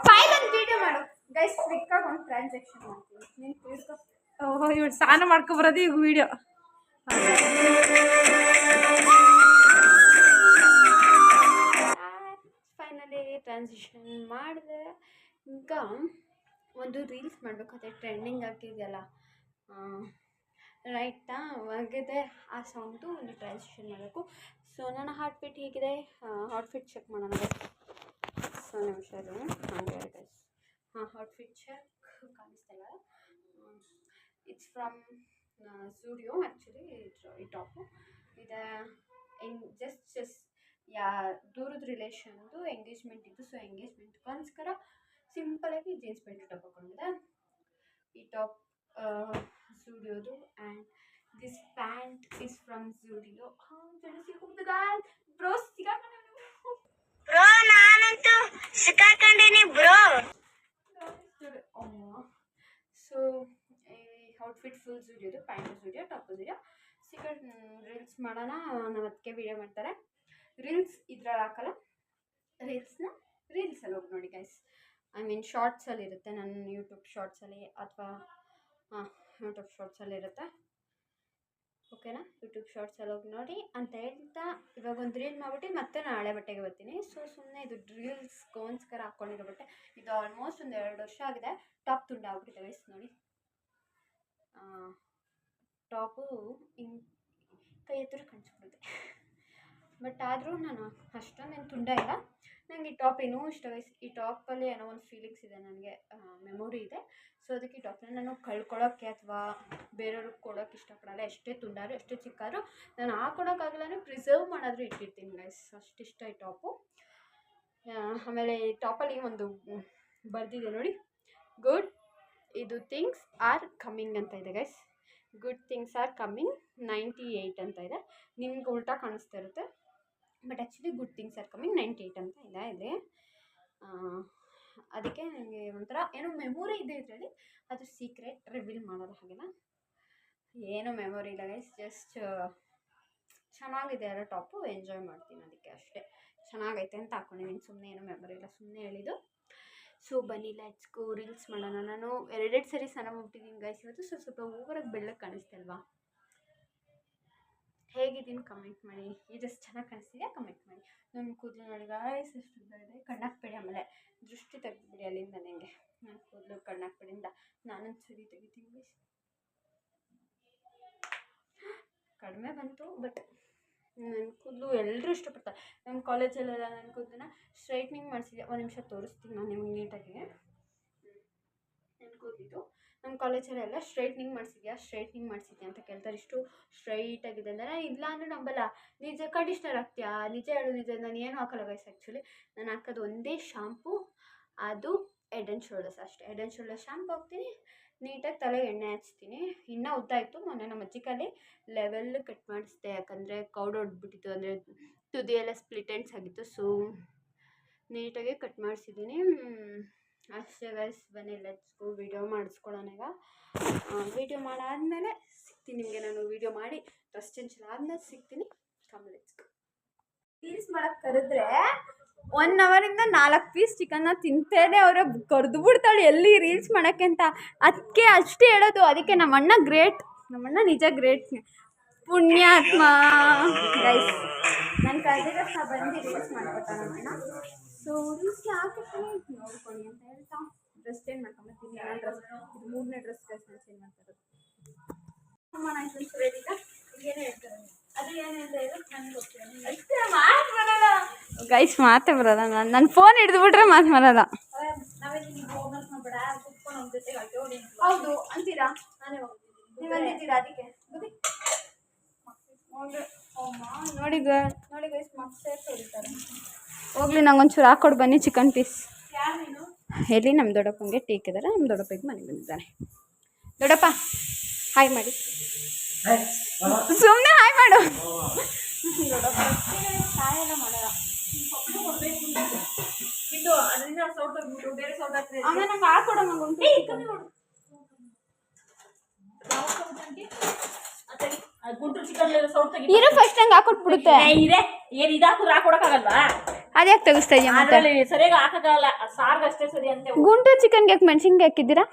ಫೈಲಲ್ಲಿ ವಿಡಿಯೋ ಮಾಡು ಗೈಸ್. ಕ್ವಿಕ್ಕಾಗಿ ಒಂದು ಟ್ರಾನ್ಸಾಕ್ಷನ್ ಮಾಡ್ತೀನಿ, ನೀನು ತಿಳ್ಕೊ. ಓಹೋ, ಇವಳು ಸ್ನಾನ ಮಾಡ್ಕೊಬರೋದು ಈಗ ವಿಡಿಯೋ. ಫೈನಲಿ ಟ್ರಾನ್ಸಿಷನ್ ಮಾಡಿದೆ. ಈಗ ಒಂದು ರೀಲ್ಸ್ ಮಾಡಬೇಕು, ಅದೇ ಟ್ರೆಂಡಿಂಗ್ ಆಗ್ತಿದೆಯಲ್ಲ ರೈಟಾ ಆಗಿದೆ. ಆ ಸಾಂಗ್ದು ಒಂದು ಟ್ರಾನ್ಸಿಷನ್ ಮಾಡಬೇಕು. ಸೊ ನನ್ನ ಹಾರ್ಟ್ ಬೀಟ್ ಹೇಗಿದೆ, ಔಟ್ಫಿಟ್ ಚೆಕ್ ಮಾಡೋಣ. ಸೊ ನಿಮಿಷ ಹಾಗೆ ಗೈಸ್. ಔಟ್ಫಿಟ್ ಚೆಕ್ ಕಾಣಿಸ್ತಿಲ್ಲ. It's from studio actually. ಈ ಟಾಪು ಇದೆ ಜಸ್ಟ್ ದೂರದ ರಿಲೇಷನ್ದು ಎಂಗೇಜ್ಮೆಂಟ್ ಇತ್ತು. ಸೊ ಎಂಗೇಜ್ಮೆಂಟ್ಗೋಸ್ಕರ ಸಿಂಪಲಾಗಿ ಜೀನ್ಸ್ ಪ್ಯಾಂಟ್ ಟಾಪ್ ಹಾಕೊಂಡಿದ್ದೆ. ಈ ಟಾಪ್ ಸ್ಟುಡಿಯೋದು. And this pant is from studio. Bro ನಾನಂತೂ ಸಿಕ್ಕಾಕೊಂಡಿನಿ ಬ್ರೋ. ಸೊ ಈ ಔಟ್ಫಿಟ್ ಫುಲ್ ಸ್ಟುಡಿಯೋದು, pant studio, top studio. Reels ಮಾಡೋಣ, ನಮ್ಮ ಅದಕ್ಕೆ ವೀಡಿಯೋ ಮಾಡ್ತಾರೆ. ರೀಲ್ಸ್ ಇದ್ರಲ್ಲಿ ಹಾಕಲ್ಲ, ರೀಲ್ಸಲ್ಲಿ ಹೋಗಿ ನೋಡಿ ಗೈಸ್. ಐ ಮೀನ್ ಶಾರ್ಟ್ಸಲ್ಲಿ ಇರುತ್ತೆ, ನನ್ನ ಯೂಟ್ಯೂಬ್ ಶಾರ್ಟ್ಸಲ್ಲಿ ಅಥವಾ ಯೂಟ್ಯೂಬ್ ಶಾರ್ಟ್ಸಲ್ಲಿ ಇರುತ್ತೆ. ಓಕೆನಾ? ಯೂಟ್ಯೂಬ್ ಶಾರ್ಟ್ಸಲ್ಲಿ ಹೋಗಿ ನೋಡಿ ಅಂತ ಹೇಳ್ತಾ ಇವಾಗ ಒಂದು ರೀಲ್ ಮಾಡಿಬಿಟ್ಟು ಮತ್ತೆ ನಾನು ಹಳೆ ಬಟ್ಟೆಗೆ ಬರ್ತೀನಿ. ಸೊ ಸುಮ್ಮನೆ ಇದು ರೀಲ್ಸ್ಗೋಸ್ಕರ ಹಾಕ್ಕೊಂಡಿರೋ ಬಟ್ಟೆ. ಇದು ಆಲ್ಮೋಸ್ಟ್ ಒಂದು 2 ವರ್ಷ ಆಗಿದೆ. ಟಾಪ್ ತುಂಡ ಆಗ್ಬಿಟ್ಟಿದೆ ಗೈಸ್ ನೋಡಿ. ಟಾಪು ಹಿಂಗೆ ಕೈ ಹತ್ತಿರ ಕಾಣಿಸ್ಬಿಡುತ್ತೆ. ಬಟ್ ಆದರೂ ನಾನು ಅಷ್ಟೊಂದೇನು ತುಂಡ ಇಲ್ಲ. ನನಗೆ ಈ ಟಾಪ್ ಏನೋ ಇಷ್ಟ ಗೈಸ್. ಈ ಟಾಪಲ್ಲಿ ಏನೋ ಒಂದು ಫೀಲಿಂಗ್ಸ್ ಇದೆ ನನಗೆ, ಮೆಮೊರಿ ಇದೆ. ಸೊ ಅದಕ್ಕೆ ಈ ಟಾಪ್ನ ನಾನು ಕಳ್ಕೊಳ್ಳೋಕ್ಕೆ ಅಥವಾ ಬೇರೆಯವ್ರಿಗೆ ಕೊಡೋಕ್ಕೆ ಇಷ್ಟಪಡಲ್ಲ. ಎಷ್ಟೇ ತುಂಡಾದ್ರು ಎಷ್ಟೇ ಚಿಕ್ಕಾದ್ರು ನಾನು ಹಾಕೊಳಕ್ಕಾಗಲ್ಲ, ಪ್ರಿಸರ್ವ್ ಮಾಡಾದರೂ ಇಟ್ಟಿರ್ತೀನಿ ಗೈಸ್. ಅಷ್ಟಿಷ್ಟ ಈ ಟಾಪು. ಆಮೇಲೆ ಈ ಟಾಪಲ್ಲಿ ಒಂದು ಬರೆದಿದೆ ನೋಡಿ, ಗುಡ್ ಇದು ಥಿಂಗ್ಸ್ ಆರ್ ಕಮ್ಮಿಂಗ್ ಅಂತ ಇದೆ guys. Good things are coming 98 ಅಂತ ಇದೆ. ನಿಮ್ಗೆ ಉಲ್ಟಾ ಕಾಣಿಸ್ತಾ ಇರುತ್ತೆ, but actually good things are coming 98 ಅಂತ ಇದೆ. ಅದಕ್ಕೆ ನನಗೆ ಒಂಥರ ಏನೋ ಮೆಮೊರಿ ಇದೆ ಇದರಲ್ಲಿ. ಅದು ಸೀಕ್ರೆಟ್, ರಿವೀಲ್ ಮಾಡೋದು ಹಾಗೆಲ್ಲ ಏನೋ ಮೆಮೊರಿ ಇಲ್ಲ ಗೈಸ್. ಜಸ್ಟ್ ಚೆನ್ನಾಗಿದೆ ಅಲ್ಲ ಟಾಪು, ಎಂಜಾಯ್ ಮಾಡ್ತೀನಿ ಅದಕ್ಕೆ ಅಷ್ಟೇ. ಚೆನ್ನಾಗೈತೆ ಅಂತ ಹಾಕ್ಕೊಂಡಿದ್ದೀನಿ, ಸುಮ್ಮನೆ ಏನೋ ಮೆಮೊರಿ ಇಲ್ಲ, ಸುಮ್ಮನೆ ಹೇಳಿದ್ದು. ಸೊ ಬನ್ನಿ ಲೆಟ್ಸ್ ಗೋ ರೀಲ್ಸ್ ಮಾಡೋಣ. ನಾನು 2 ಸರಿ ಸ್ನಾನ ಮಾಡ್ಬಿಟ್ಟಿದ್ದೀನಿ ಗೈಸ್ ಇವತ್ತು. ಸ್ವಲ್ಪ ಓವರಾಗಿ ಬೆಳ್ಳಗೆ ಕಾಣಿಸ್ತಿಲ್ವಾ? ಹೇಗಿದ್ದೀನಿ ಕಮೆಂಟ್ ಮಾಡಿ. ಇದಷ್ಟು ಚೆನ್ನಾಗಿ ಕಾಣಿಸ್ತಿದೆಯಾ ಕಮೆಂಟ್ ಮಾಡಿ. ನನ್ನ ಕೂದಲು ನೋಡಿ ಗಾಯ್ಸ್ ಎಷ್ಟು ಇದೆ. ಕಣ್ಣಾಕ್ಬೇಡಿ, ಆಮೇಲೆ ದೃಷ್ಟಿ ತೆಗೆದುಬಿಡಿ ಅಲ್ಲಿಂದ. ನನಗೆ ನನ್ನ ಕೂದಲು ಕಣ್ಣಾಕ್ಬೇಡಿಂದ ನಾನೊಂದು ಸರಿ ತೆಗಿತೀನಿ ಗೈಸ್. ಕಡಿಮೆ ಬಂತು, ಬಟ್ ನನ್ನ ಕೂದಲು ಎಲ್ಲರೂ ಇಷ್ಟಪಡ್ತಾರೆ. ನಮ್ಮ ಕಾಲೇಜಲ್ಲೆಲ್ಲ ನನ್ನ ಕೂದಲನ್ನ ಸ್ಟ್ರೈಟ್ನಿಂಗ್ ಮಾಡಿಸಿದ್ದೆ. ಒಂದು ನಿಮಿಷ ತೋರಿಸ್ತೀನಿ ನಾನು ನಿಮ್ಗೆ ನೀಟಾಗಿ. ನನ್ನ ಕೂದಲಿದ್ದು ನಮ್ಮ ಕಾಲೇಜಲ್ಲೆಲ್ಲ ಸ್ಟ್ರೈಟ್ನಿಂಗ್ ಮಾಡಿಸಿದ್ಯಾ ಅಂತ ಕೇಳ್ತಾರೆ. ಇಷ್ಟು ಸ್ಟ್ರೈಟಾಗಿದೆ ಅಂದರೆ ಇಲ್ಲ ಅಂದರೆ ನಂಬಲ್ಲ. ನಿಜ ಕಂಡೀಷ್ನರ್ ಹಾಕ್ತೀಯಾ? ನಿಜ ಹೇಳು, ನಿಜ. ನಾನು ಏನು ಹಾಕಲ್ಲ ಗೈಸ್. ಆ್ಯಕ್ಚುಲಿ ನಾನು ಹಾಕೋದು ಒಂದೇ ಶಾಂಪು, ಅದು ಹೆಡ್ ಆ್ಯಂಡ್ ಶೋಲ್ಡರ್ಸ್ ಅಷ್ಟೇ. ಹೆಡ್ ಆ್ಯಂಡ್ ಶೋಲ್ಡರ್ಸ್ ಶಾಂಪು ಹಾಕ್ತೀನಿ, ನೀಟಾಗಿ ತಲೆಗೆ ಎಣ್ಣೆ ಹಚ್ತೀನಿ. ಇನ್ನೂ ಉದ್ದ ಇತ್ತು, ಮೊನ್ನೆ ನಮ್ಮ ಅಜ್ಜಿಕಲ್ಲಿ ಲೆವೆಲ್ ಕಟ್ ಮಾಡಿಸ್ದೆ. ಯಾಕಂದರೆ ಕೌಡ್ ಹೊಡ್ಬಿಟ್ಟಿತ್ತು, ಅಂದರೆ ತುದಿ ಎಲ್ಲ ಸ್ಪ್ಲಿಟ್ ಎಂಡ್ಸ್ ಆಗಿತ್ತು. ಸೊ ನೀಟಾಗಿ ಕಟ್ ಮಾಡಿಸಿದ್ದೀನಿ ಅಷ್ಟೇ ಗೈಸ್. ಬನ್ನಿ ಲೆಟ್ಸ್ ಗೋ ವಿಡಿಯೋ ಮಾಡಿಸ್ಕೊಳ್ಳೋಣ. ಈಗ ವಿಡಿಯೋ ಮಾಡಾದಮೇಲೆ ಸಿಗ್ತೀನಿ ನಿಮಗೆ ನಾನು ವಿಡಿಯೋ ಮಾಡಿ ಡ್ರೆಸ್ ಚೇಂಜ್ ಆದ್ಮೇಲೆ ಸಿಗ್ತೀನಿ. ರೀಲ್ಸ್ ಮಾಡಕ್ಕೆ ಕರೆದ್ರೆ 1 ಅವರಿಂದ 4 ಪೀಸ್ ಚಿಕನ್ನ ತಿಂತೇನೆ ಅವರೇ ಕರೆದು ಬಿಡ್ತಾಳೆ ಎಲ್ಲಿ ರೀಲ್ಸ್ ಮಾಡೋಕ್ಕೆ ಅಂತ. ಅದಕ್ಕೆ ಅಷ್ಟೇ ಹೇಳೋದು. ಅದಕ್ಕೆ ನಮ್ಮಣ್ಣ ಗ್ರೇಟ್, ನಮ್ಮಣ್ಣ ನಿಜ ಗ್ರೇಟ್, ಪುಣ್ಯಾತ್ಮ ಗೈಸ್. ನನ್ನ ಕರೆದಿರೋ ಬಂದು ರೀಲ್ಸ್ ಮಾಡ್ಕೊತ ನಮ್ಮಣ್ಣ. ಸೊ ರೀಲ್ಸ್ನ ಹಾಕಿರ್ತೀನಿ ನೋಡ್ಕೊಳ್ಳಿ ಅಂತ ಹೇಳ್ತಾ ಡ್ರೆಸ್ ಚೇಂಜ್ ಮಾಡ್ಕೊಂಬರ್ತೀನಿ. ನಾನು ಡ್ರೆಸ್ ಇದು 3ನೇ ಡ್ರೆಸ್ ನಾನು ಚೇಂಜ್ ಮಾಡ್ತಾ ಇರೋದು. ಏನೇ ಹೇಳ್ತಾರೆ ಅದು ಏನಿದೆ ನನಗೆ ಗೊತ್ತಿಲ್ಲ. ಮಾತು ಬರಲ್ಲ ಗೈಸ್, ಮಾತೇ ಬರಲ್ಲ. ನನ್ನ ಫೋನ್ ಹಿಡಿದ್ಬಿಟ್ರೆ ಮಾತು ಬರಲ್ಲ. ಹೌದು ಅಂತೀರಾ? ನಾನೇ ಹೋಗ್ತೀನಿ, ನೀವು ಅಂದಿದ್ದೀರಾ ಅದಕ್ಕೆ ನೋಡಿ ನೋಡಿ ಗೈಸ್ ಮತ್ತೆ ಹೊಡಿತಾರೆ. ಹೋಗ್ಲಿ ನಂಗೊಂಚೂರು ಹಾಕ್ಕೊಡು ಬನ್ನಿ ಚಿಕನ್ ಪೀಸ್. ಎಲ್ಲಿ ನಮ್ಮ ದೊಡ್ಡಪ್ಪಂಗೆ ಟೀಕ್ ಇದ್ದಾರೆ. ನಮ್ಮ ದೊಡ್ಡಪ್ಪಗೆ ಮನೆಗೆ ಬಂದಿದ್ದಾನೆ. ದೊಡ್ಡಪ್ಪ ಹಾಯ್ ಮಾಡಿ, ಸುಮ್ಮನೆ ಹಾಯ್ ಮಾಡು. ದೊಡ್ಡಪ್ಪ ಹಾಯ್ ಎಲ್ಲ ಮಾಡಲ್ಲ. ಆಮೇಲೆ ನಂಗೆ ಹಾಕೊಡ ಗುಂಟೂರು ಚಿಕನ್ ಸೌಟ್ ತೆಗಿ. ಇರೋ ಫಸ್ಟ್ ನಂಗೆ ಹಾಕೊಟ್ಬಿಡುತ್ತೆ. ಇದೆ ಏನ್ ಇದಾಕುದ್ರೆ ಹಾಕೊಡಕ್ಕಾಗಲ್ವಾ? ಅದ್ಯಾಕೆ ತೆಗಿಸ್ತಾ ಇದೆಯಾ? ಅದ್ರಲ್ಲಿ ಸರಿಯಾಗಿ ಹಾಕಕ್ಕಾಗಲ್ಲ, ಸಾರ್ಗಷ್ಟೇ ಸರಿ ಅಂತೆ. ಗುಂಟೂರು ಚಿಕನ್ಗೆ ಯಾಕೆ ಮೆಣಸಿನ್ಕಾಯಿ ಹಾಕಿದ್ದೀರಾ?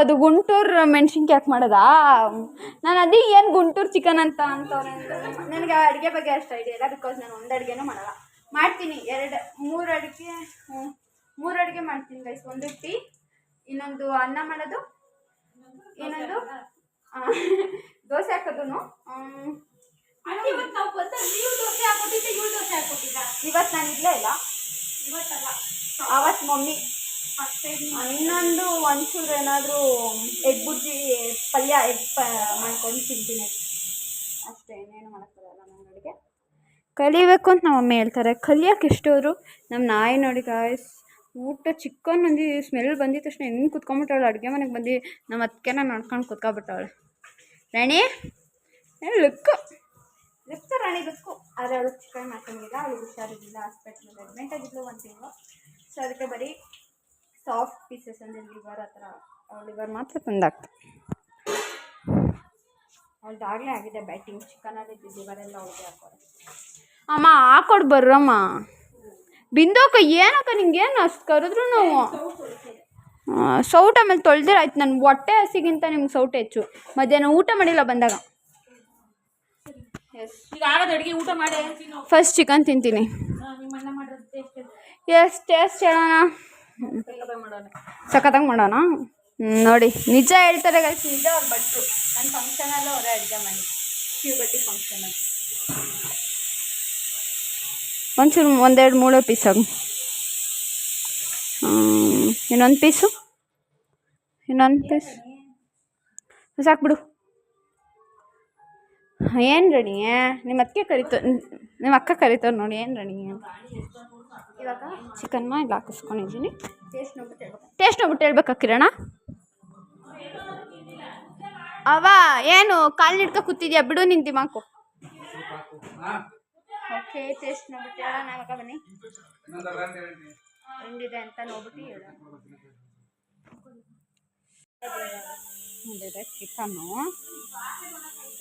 ಅದು ಗುಂಟೂರು ಮೆಣಸಿನ್ಕಾಯಿ ಯಾಕೆ ಮಾಡೋದಾ? ನಾನು ಅದೇ ಏನು ಗುಂಟೂರು ಚಿಕನ್ ಅಂತ ಅಂತವ್ರೆ. ನನಗೆ ಅಡುಗೆ ಬಗ್ಗೆ ಅಷ್ಟು ಐಡಿಯಾ ಇಲ್ಲ, ಬಿಕಾಸ್ ನಾನು ಒಂದು ಅಡುಗೆನೂ ಮಾಡಲ್ಲ. ಮಾಡ್ತೀನಿ 3 ಅಡುಗೆ ಮಾಡ್ತೀನಿ ಗೈಸ್. ಒಂದು ಟೀ, ಇನ್ನೊಂದು ಅನ್ನ ಮಾಡೋದು, ಇನ್ನೊಂದು ದೋಸೆ ಹಾಕೋದು. ಇವತ್ತು ನಾನು ಇಲ್ಲೇ ಇಲ್ಲ, ಇವತ್ತಲ್ಲ ಆವತ್ತು ಮಮ್ಮಿ. ಇನ್ನೊಂದು ಒಂಚೂರು ಏನಾದರೂ ಎಗ್ ಬುಜ್ಜಿ ಪಲ್ಯ ಮಾಡ್ಕೊಂಡು ತಿಂತೀನಿ ಅಷ್ಟೇ, ಇನ್ನೇನು ಮಾಡೋಕ್ಕಾಗಲ್ಲ ನನ್ನ ಅಡುಗೆ. ಕಲಿಬೇಕು ಅಂತ ನಮ್ಮ ಮಮ್ಮಿ ಹೇಳ್ತಾರೆ. ಕಲಿಯೋಕೆ ಎಷ್ಟೋರು. ನಮ್ಮ ನಾಯಿ ನೋಡಿ ಗಾಯ್ಸ್, ಊಟ ಚಿಕನ್ ಮಂದಿ ಸ್ಮೆಲ್ ಬಂದಿದ ತಕ್ಷಣ ಹೆಂಗೆ ಕುತ್ಕೊಂಡ್ಬಿಟ್ಟವಳೆ ಅಡುಗೆ ಮನೆಗೆ ಬಂದು. ನಮ್ಮ ಅದಕ್ಕೆನ ನೋಡ್ಕೊಂಡು ಕುತ್ಕೊಬಿಟ್ಟವಳೆ. ರಾಣಿ ಲುಕ್ಕು ರಾಣಿ ಲುಕ್ಕು. ಆದರೆ ಅವಳು ಚಿಕನ್ ಮಾಡ್ಕೊಂಡಿಲ್ಲ, ಅವಳಿಗೆ ಹುಷಾರಿರಲಿಲ್ಲ, ಹಾಸ್ಪಿಟ್ಲಲ್ಲಿ ಅಡ್ಮಿಟ್ ಆಗಿದ್ಲು 1 ತಿಂಗಳು. ಸೊ ಅದಕ್ಕೆ ಬರೀ ಸಾಫ್ಟ್ ಪೀಸಸ್ ಅಂದರೆ ಲಿವರ್ ಆ ಥರ, ಲಿವರ್ ಮಾತ್ರ ತಂದಾಕ್ತು. ಅವಳ್ದಾಗಲೇ ಆಗಿದೆ ಬ್ಯಾಟಿಂಗ್. ಚಿಕನಲ್ಲಿ ಲಿವರೆಲ್ಲ ಅವ್ಳಿಗೆ ಹಾಕೋರು. ಅಮ್ಮ ಹಾಕೊಡು ಬರ್ರಮ್ಮ. ಬಿಂದೋಕ ಏನಕ್ಕ ನಿಂಗೇನು ಅಷ್ಟು ಕರೆದ್ರು ನಾವು ಸೌಟ್ ಆಮೇಲೆ ತೊಳೆದಿರ ಆಯ್ತು. ನನ್ನ ಹೊಟ್ಟೆ ಹಸಿಗಿಂತ ನಿಮ್ಗೆ ಸೌಟ್ ಹೆಚ್ಚು. ಮಧ್ಯಾಹ್ನ ಊಟ ಮಾಡಿಲ್ಲ ಬಂದಾಗ. ಈಗ ಆಗದ ಅಡುಗೆ ಊಟ ಮಾಡಿ ಫಸ್ಟ್ ಚಿಕನ್ ತಿಂತೀನಿ. ಎಷ್ಟು ಟೇಸ್ಟ್ ಹೇಳೋಣ, ಸಖತ್ತಾಗಿ ಮಾಡೋಣ. ನೋಡಿ ನಿಜ ಹೇಳ್ತಾರೆ ಗೈಸ್, ನಿಜ ಅವ್ರು ಭಟ್ರು. ನನ್ನ ಫಂಕ್ಷನಲ್ಲೂ ಅವರೇ ಅಡುಗೆ ಮಾಡಿ, ಪ್ಯೂಬರ್ಟಿ ಫಂಕ್ಷನಲ್ಲಿ. ಒಂಚೂರು 1-2 ಪೀಸ್ ಆಗು. ಇನ್ನೊಂದು ಪೀಸು, ಇನ್ನೊಂದು ಪೀಸ್ ಸಾಕ್ಬಿಡು. ಏನು ರಣಿ ನಿಮ್ಮ ಅಕ್ಕ ಕರೀತವ್ರು ನೋಡಿ. ಏನು ರಣಿ ಇವಾಗ ಚಿಕನ್ನ ಇಲ್ಲಿ ಹಾಕಿಸ್ಕೊಂಡಿದ್ದೀನಿ. ಟೇಸ್ಟ್ ನೋಡ್ಬಿಟ್ಟು ಹೇಳ್ಬೇಕಾ ಕಿರಣ? ಅವ ಏನು ಕಾಲು ಹಿಡ್ಕೊ ಕೂತಿದ್ಯಾ? ಬಿಡು ನಿಂತು ದಿಮಾಕು. ಓಕೆ, ಟೇಸ್ಟ್ ನೋಡ್ಬಿಟ್ಟು ಹೇಳೋಣ. ಇವಾಗ ಬನ್ನಿ ಹೆಂಗಿದೆ ಅಂತ ನೋಡ್ಬಿಟ್ಟು ಹೇಳೋಣ. ಇದೆ ಚಿಕನ್ನು.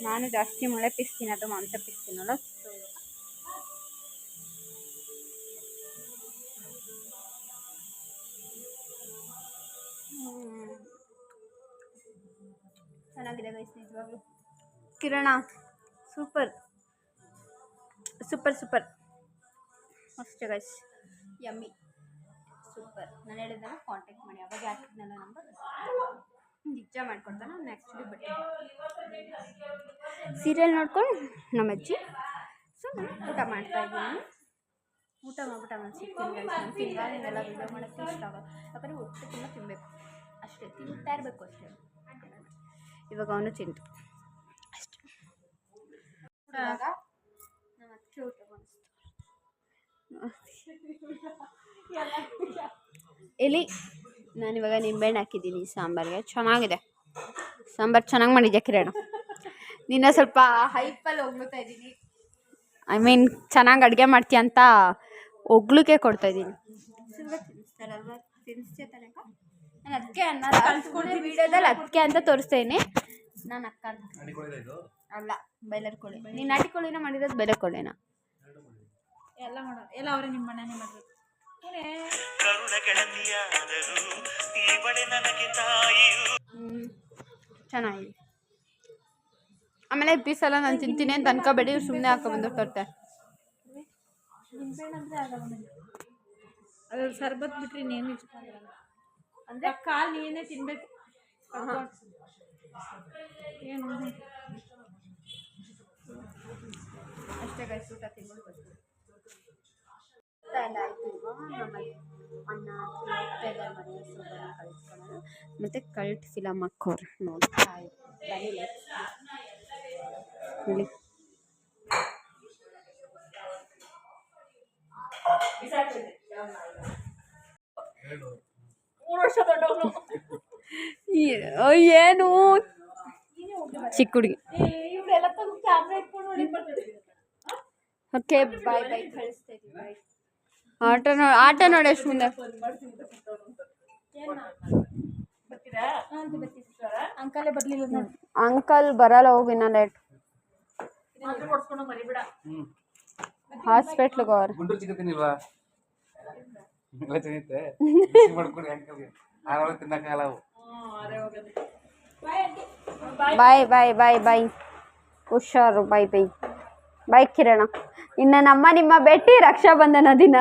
ನಾನು ಜಾಸ್ತಿ ಮೊಳೆ ಪೀಸ್ ತಿನ್ನೋದು, ಮಾಂಸ ಪೀಸ್ ತಿನ್ನೋಲ್ಲ. ಚೆನ್ನಾಗಿದೆ ಗೈಸ್ ನಿಜವಾಗ್ಲೂ. ಕಿರಣ ಸೂಪರ್ ಸೂಪರ್ ಸೂಪರ್ ಅಷ್ಟೇ ಗೈಸ್, ಯಮ್ಮಿ ಸೂಪರ್. ನಾನು ಹೇಳಿದಾಗ ಕಾಂಟ್ಯಾಕ್ಟ್ ಮಾಡಿ, ಅವಾಗ ಹಾಕಿದ್ನಲ್ಲ ನಂಬರ್, ನಿಜ ಮಾಡ್ಕೊಡ್ತಾನೆ. ನಾನು ಆ್ಯಕ್ಚುಲಿ ಬಟ್ಟೆ ಸೀರಿಯಲ್ ನೋಡ್ಕೊಂಡು ನಮ್ಮ ಅಜ್ಜಿ. ಸೊ ನಾನು ಊಟ ಮಾಡ್ತಾಯಿದ್ದೀನಿ. ಊಟ ಮಾಡ್ಬಿಟ್ಟು ಆಮೇಲೆ ಸಿಗ್ತೀನಿ ಗೈಸ್. ನಾನು ತಿಂಗಾಲಿನೆಲ್ಲ ವೀಡಿಯೋ ಮಾಡೋಕ್ಕೆ ಇಷ್ಟ ಆಗೋದು, ಯಾಕಂದರೆ ಹೊಟ್ಟೆ ತುಂಬ ತಿನ್ನಬೇಕು ಅಷ್ಟೇ, ತಿಂತಾ ಇರಬೇಕು ಅಷ್ಟೇ. ಇವಾಗ ಅವನು ತಿಂತು ಅಷ್ಟೇ. ಇವಾಗ ನಮ್ಮ ಅಕ್ಕಿ ಊಟ ಇಲ್ಲಿ ನಾನಿವಾಗ ನಿಂಬೆಹಣ್ಣು ಹಾಕಿದ್ದೀನಿ ಸಾಂಬಾರಿಗೆ. ಚೆನ್ನಾಗಿದೆ ಸಾಂಬಾರು, ಚೆನ್ನಾಗಿ ಮಾಡಿದ್ಯಾ ಕಿರಣ. ನಿನ್ನ ಸ್ವಲ್ಪ ಹೈಪಲ್ಲಿ ಹೊಗ್ಳುತ್ತಾ ಇದ್ದೀನಿ. ಐ ಮೀನ್ ಚೆನ್ನಾಗಿ ಅಡುಗೆ ಮಾಡ್ತೀಯ ಅಂತ ಹೊಗ್ಳಿಕೆ ಕೊಡ್ತಾಯಿದ್ದೀನಿ. ತಿನ್ನಿಸ್ತಾರಲ್ವ, ತಿನ್ನಿಸ್ತೇ ತನಕ ನಾನು ಅದಕ್ಕೆ ಅನ್ನೋದು ವಿಡಿಯೋದಲ್ಲಿ ಅದಕ್ಕೆ ಅಂತ ತೋರಿಸ್ತೇನೆ. ನಾನು ಅಕ್ಕ ಅಂತ ಅಲ್ಲ, ಬೈಲರ್ ಕೋಳಿ. ನೀನು ನಾಟಿ ಕೋಳಿನ ಮಾಡಿರೋದು ಬೈಲರ್ ಕೋಳಿನ? ಎಲ್ಲ ಮಾಡೋ ಎಲ್ಲ ಅವರೇ ನಿಮ್ಮ ಮನೆನೇ ಮಾಡಬೇಕು. ಚೆನ್ನಾಗಿದೆ. ಆಮೇಲೆ ಪೀಸ್ ಎಲ್ಲ ನಾನು ತಿಂತೀನಿ ಅಂತ ಅನ್ಕೋಬೇಡಿ, ಸುಮ್ಮನೆ ಹಾಕೊಬಂದಿರ್ತಾರೆ. ನಿಂಬೆಹಣ್ಣು ಅಂದರೆ ಆಗಲ್ಲ ನನಗೆ. ಅದ್ರಲ್ಲಿ ಸರ್ಬತ್ ಬಿಟ್ಟರೆ ಇನ್ನೇನು ಇಷ್ಟ ಆಗಲ್ಲ. ಅಂದರೆ ಕಾಲು ನೀನೇ ತಿನ್ನಬೇಕು. ಏನು ಅಷ್ಟೇ ಗೈಸ್, ಊಟ ತಿನ್ಕೊಂಡು ಬರ್ತೀವಿ. ಎಲ್ಲ ಆಯಿತು. ನಮ್ಮಲ್ಲಿ ಅನ್ನ ಎಲ್ಲ ಮಾಡಿ ಕಳಿಸ್ಕೊಳ್ಳೋದು ಮತ್ತು ಕಲ್ಟ್ ಫಿಲಮ್ ಹಾಕೋರು ನೋಡ್ತಾ ಇದ್ದೀನಿ. ಹೇಳಿ 3 ವರ್ಷ ದೊಡ್ಡವನು. ಏನು ಚಿಕ್ಕ ಹುಡುಗಿ. ಇವರೆಲ್ಲ ತಂದು ಕ್ಯಾಮ್ರಾ ಇಟ್ಕೊಂಡು ನೋಡಿ ಬರ್ತಾರೆ. ಓಕೆ, ಬಾಯ್ ಬಾಯ್, ಕಳಿಸ್ತಾ ಇದ್ದೀವಿ. ಬಾಯ್. ಆಟ ನೋಡಿ ಎಷ್ಟು ಮುಂದೆ. ಅಂಕಲೇ ಬರಲಿಲ್ಲ ನೋಡಿ. ಅಂಕಲ್ ಬರಲ್ಲ, ಹೋಗಿ ಇನ್ನೂ ಲೇಟ್. ಹೊಡ್ಸ್ಕೊಂಡು ಮರಿಬೇಡ. ಹಾಸ್ಪಿಟ್ಲಿಗೆ ಅವ್ರು. ಗುಂಟೂರು ಚಿಕನ್ ತಿನ್ನಿಲ್ವಾ? ಎಲ್ಲ ತಿನ್ನುತ್ತೆ. ಬಿಸಿ ಮಾಡ್ಕೊಂಡು ಅಂಕಲ್ಗೆ ಆರಾಮ ತಿನ್ನಕ್ಕಾಗಲ್ಲ ಅವು. ಬಾಯ್ ಬಾಯ್ ಬಾಯ್ ಬಾಯ್, ಹುಷಾರು. ಬಾಯ್ ಬಾಯ್ ಬಾಯ್ ಕಿರಣ. ಇನ್ನು ನಮ್ಮ ನಿಮ್ಮ ಭೇಟಿ ರಕ್ಷಾ ಬಂಧನ ದಿನ.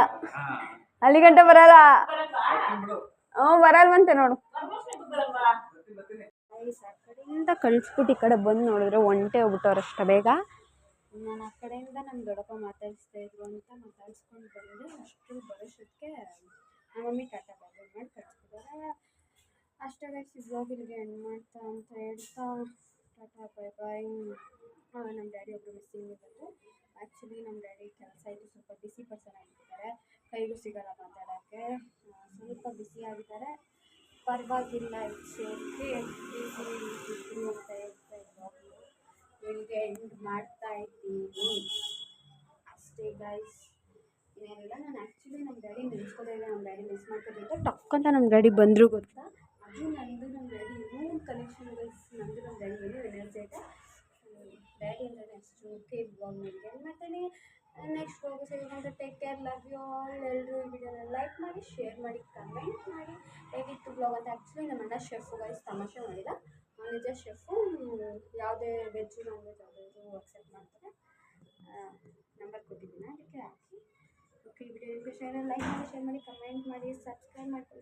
ಅಲ್ಲಿ ಗಂಟೆ ಬರಲ್ಲ. ಬರಲ್ವಂತೆ ನೋಡು. ಆ ಕಡೆಯಿಂದ ಕಳಿಸ್ಬಿಟ್ಟು ಈ ಕಡೆ ಬಂದು ನೋಡಿದ್ರೆ ಒಂಟೆ ಹೋಗ್ಬಿಟ್ಟವ್ರು ಅಷ್ಟ ಬೇಗ. ನಾನು ಆ ಕಡೆಯಿಂದ ನಮ್ಮ ದೊಡ್ಡಪ್ಪ ಮಾತಾಡಿಸ್ತಾ ಇದ್ರು ಅಂತ ಮಾತಾಡ್ಸ್ಕೊಂಡು ಬಂದೆ. ಅಷ್ಟು ಬರೋಷ್ಟಕ್ಕೆ ನಮ್ಮ ಮಮ್ಮಿ ಟಾಟಾ ಬಾಯ್ ಮಾಡಿ ಕಳಿಸ್ಬಿಟ್ಟಾರೆ. ಅಷ್ಟೇ ಗೈಸ್, ಈ ಬ್ಲಾಗಿಗೆ ಎಂಡ್ ಮಾಡ್ತಾ ಅಂತ ಹೇಳ್ತಾ ಟಾಟಾ ಬಾಯ್ ಬಾಯ್. ನಮ್ಮ ಡ್ಯಾಡಿ ಒಬ್ಬರು ಮಿಸ್ಸಿಂಗ್ ಇದ್ದಾರೆ. ಆ್ಯಕ್ಚುಲಿ ನಮ್ಮ ಡ್ಯಾಡಿ ಕೆಲಸ ಇದ್ದು ಸ್ವಲ್ಪ ಬಿಸಿ ಪರ್ಸನ್ ಆಗಿದ್ದಾರೆ. ಕೈಗೂ ಸಿಗಲ್ಲ ಮಾತಾಡೋಕ್ಕೆ. ಸ್ವಲ್ಪ ಬಿಸಿ ಆಗಿದ್ದಾರೆ. ಪರವಾಗಿಲ್ಲ, ಇಟ್ಸ್ ಓಕೆ. ಇದ್ರು ಅಂತ ಹೇಳ್ತಾ ಇಲ್ಲಿಗೆ ಎಂಡ್ ಮಾಡ್ತಾ ಇದ್ದೀನಿ ಅಷ್ಟೇ ಗೈಸ್. ಇನ್ನೇನಿಲ್ಲ. ನಾನು ಆ್ಯಕ್ಚುಲಿ ನಮ್ಮ ಡ್ಯಾಡಿ ನೆನೆಸ್ಕೊಳ್ಳೋಲ್ಲ. ನಮ್ಮ ಡ್ಯಾಡಿ ಮಿಸ್ ಮಾಡ್ಕೊತಿದ್ದೆ. ಟಕ್ಕಂತ ನಮ್ಮ ಡ್ಯಾಡಿ ಬಂದರು ಗೊತ್ತಾ. ಅದು ನಂದು ನಮ್ಮ ಡ್ಯಾಡಿ ಏನೋ ಕನೆಕ್ಷನ್ ಗೈಸ್. ನಂದು ನಮ್ಮ ಡ್ಯಾಡಿ ಏನೋ ಎನರ್ಜಿ ಐತೆ. ಡ್ಯಾಡಿ ಅಂದರೆ ಅಷ್ಟು ಓಕೆ. ಬ್ಲಾಗ್ ನನಗೆ ಮಾಡ್ತಾನೆ. ನೆಕ್ಸ್ಟ್ ಬ್ಲಾಗ್ ಸಿಗೋಣ. Take care, love you all. ಎಲ್ಲರೂ ಈ ವಿಡಿಯೋನ ಲೈಕ್ ಮಾಡಿ, ಶೇರ್ ಮಾಡಿ, ಕಮೆಂಟ್ ಮಾಡಿ ಹೇಗಿತ್ತು ಬ್ಲಾಗ್ ಅಂತ. ಆ್ಯಕ್ಚುಲಿ ನಮ್ಮ ಅಣ್ಣ ಶೆಫು ಗೈಸ್, ತಮಾಷೆ ಮಾಡಿಲ್ಲ. ನಿಜ ಶೆಫು. ಯಾವುದೇ ವೆಜ್ ನಾನ್ ವೆಜ್ ಯಾವುದಾದ್ರು ಅಕ್ಸೆಪ್ಟ್ ಮಾಡ್ತಾರೆ. ನಂಬರ್ ಕೊಟ್ಟಿದ್ದೀನಿ, ಅದಕ್ಕೆ ಹಾಕಿ. ಓಕೆ, ಈ ವಿಡಿಯೋ ನಿಮಗೆ ಲೈಕ್ ಮಾಡಿ, ಶೇರ್ ಮಾಡಿ, ಕಮೆಂಟ್ ಮಾಡಿ, ಸಬ್ಸ್ಕ್ರೈಬ್ ಮಾಡ್ಕೊಳ್ಳಿ.